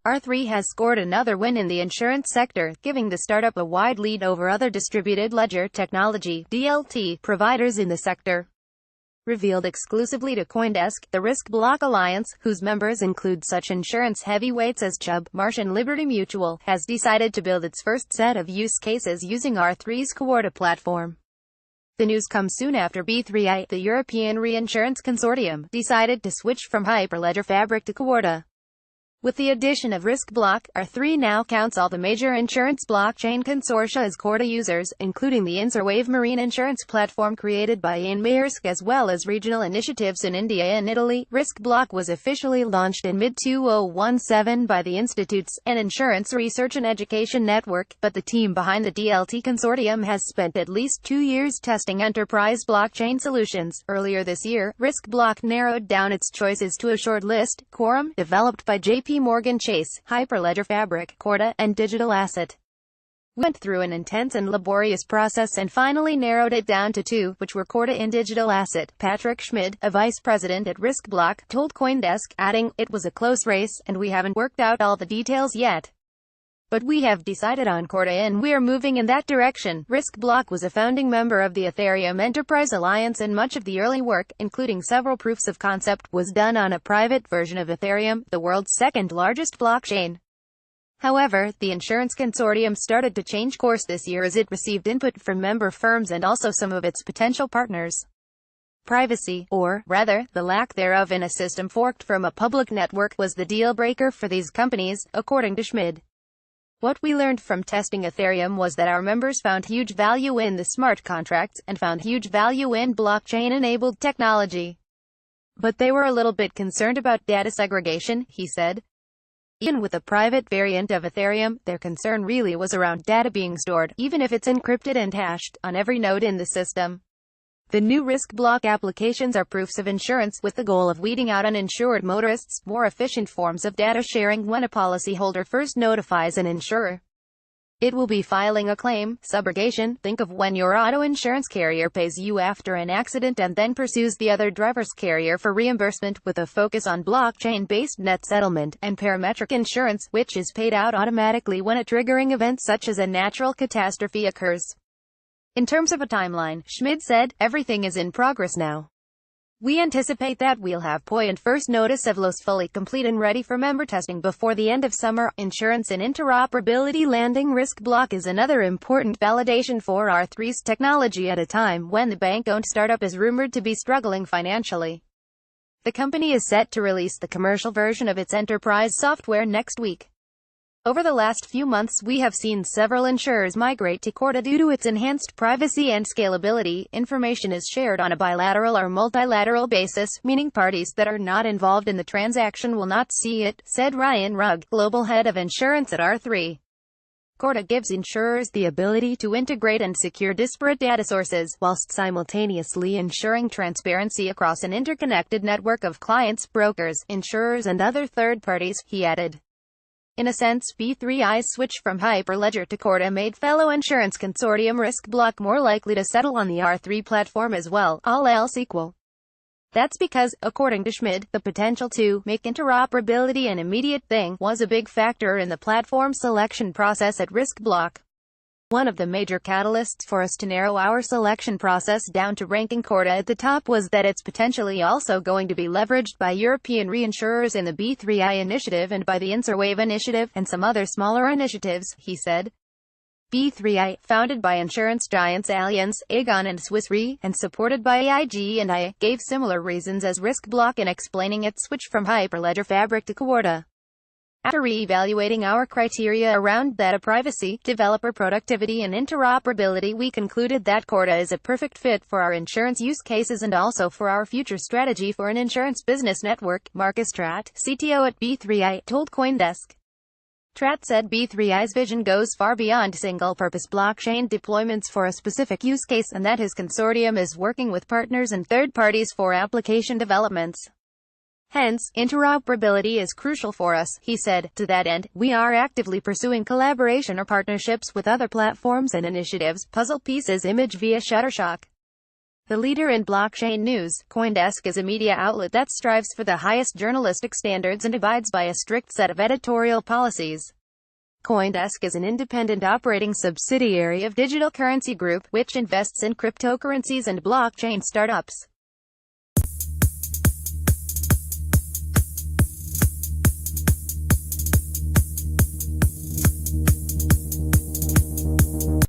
R3 has scored another win in the insurance sector, giving the startup a wide lead over other distributed ledger technology (DLT) providers in the sector. Revealed exclusively to CoinDesk, the Risk Block Alliance, whose members include such insurance heavyweights as Chubb, Marsh and Liberty Mutual, has decided to build its first set of use cases using R3's Corda platform. The news comes soon after B3I, the European Reinsurance Consortium, decided to switch from Hyperledger Fabric to Corda. With the addition of Risk Block, R3 now counts all the major insurance blockchain consortia as Corda users, including the Insurwave marine insurance platform created by Ian Maersk, as well as regional initiatives in India and Italy. Risk Block was officially launched in mid-2017 by the Institutes, an insurance research and education network, but the team behind the DLT consortium has spent at least 2 years testing enterprise blockchain solutions. Earlier this year, Risk Block narrowed down its choices to a short list: Quorum, developed by JP Morgan Chase, Hyperledger Fabric, Corda, and Digital Asset. We went through an intense and laborious process and finally narrowed it down to 2, which were Corda and Digital Asset. Patrick Schmid, a vice president at Risk Block, told CoinDesk, adding, "It was a close race, and we haven't worked out all the details yet. But we have decided on Corda and we're moving in that direction." Risk Block was a founding member of the Ethereum Enterprise Alliance, and much of the early work, including several proofs of concept, was done on a private version of Ethereum, the world's second largest blockchain. However, the insurance consortium started to change course this year as it received input from member firms and also some of its potential partners. Privacy, or, rather, the lack thereof in a system forked from a public network, was the deal breaker for these companies, according to Schmid. "What we learned from testing Ethereum was that our members found huge value in the smart contracts, and found huge value in blockchain-enabled technology. But they were a little bit concerned about data segregation," he said. Even with a private variant of Ethereum, their concern really was around data being stored, even if it's encrypted and hashed, on every node in the system. The new Risk Block applications are proofs of insurance, with the goal of weeding out uninsured motorists, more efficient forms of data sharing when a policyholder first notifies an insurer. It will be filing a claim, subrogation. Think of when your auto insurance carrier pays you after an accident and then pursues the other driver's carrier for reimbursement, with a focus on blockchain-based net settlement, and parametric insurance, which is paid out automatically when a triggering event such as a natural catastrophe occurs. In terms of a timeline, Schmid said, "Everything is in progress now. We anticipate that we'll have POI and first notice of loss fully complete and ready for member testing before the end of summer." Insurance and interoperability landing Risk Block is another important validation for R3's technology at a time when the bank-owned startup is rumored to be struggling financially. The company is set to release the commercial version of its enterprise software next week. Over the last few months, we have seen several insurers migrate to Corda due to its enhanced privacy and scalability. Information is shared on a bilateral or multilateral basis, meaning parties that are not involved in the transaction will not see it, said Ryan Rugg, global head of insurance at R3. Corda gives insurers the ability to integrate and secure disparate data sources, whilst simultaneously ensuring transparency across an interconnected network of clients, brokers, insurers and other third parties, he added. In a sense, B3I's switch from Hyperledger to Corda made fellow insurance consortium Risk Block more likely to settle on the R3 platform as well, all else equal. That's because, according to Schmid, the potential to make interoperability an immediate thing was a big factor in the platform selection process at Risk Block. One of the major catalysts for us to narrow our selection process down to ranking Corda at the top was that it's potentially also going to be leveraged by European reinsurers in the B3I initiative and by the Insurwave initiative, and some other smaller initiatives, he said. B3I, founded by insurance giants Allianz, Aegon and Swiss Re, and supported by AIG and I, gave similar reasons as Risk Block in explaining its switch from Hyperledger Fabric to Corda. After re-evaluating our criteria around data privacy, developer productivity and interoperability, we concluded that Corda is a perfect fit for our insurance use cases and also for our future strategy for an insurance business network, Marcus Tratt, CTO at B3I, told CoinDesk. Tratt said B3I's vision goes far beyond single-purpose blockchain deployments for a specific use case, and that his consortium is working with partners and third parties for application developments. Hence, interoperability is crucial for us, he said. To that end, we are actively pursuing collaboration or partnerships with other platforms and initiatives. Puzzle pieces image via Shutterstock. The leader in blockchain news, CoinDesk is a media outlet that strives for the highest journalistic standards and abides by a strict set of editorial policies. CoinDesk is an independent operating subsidiary of Digital Currency Group, which invests in cryptocurrencies and blockchain startups.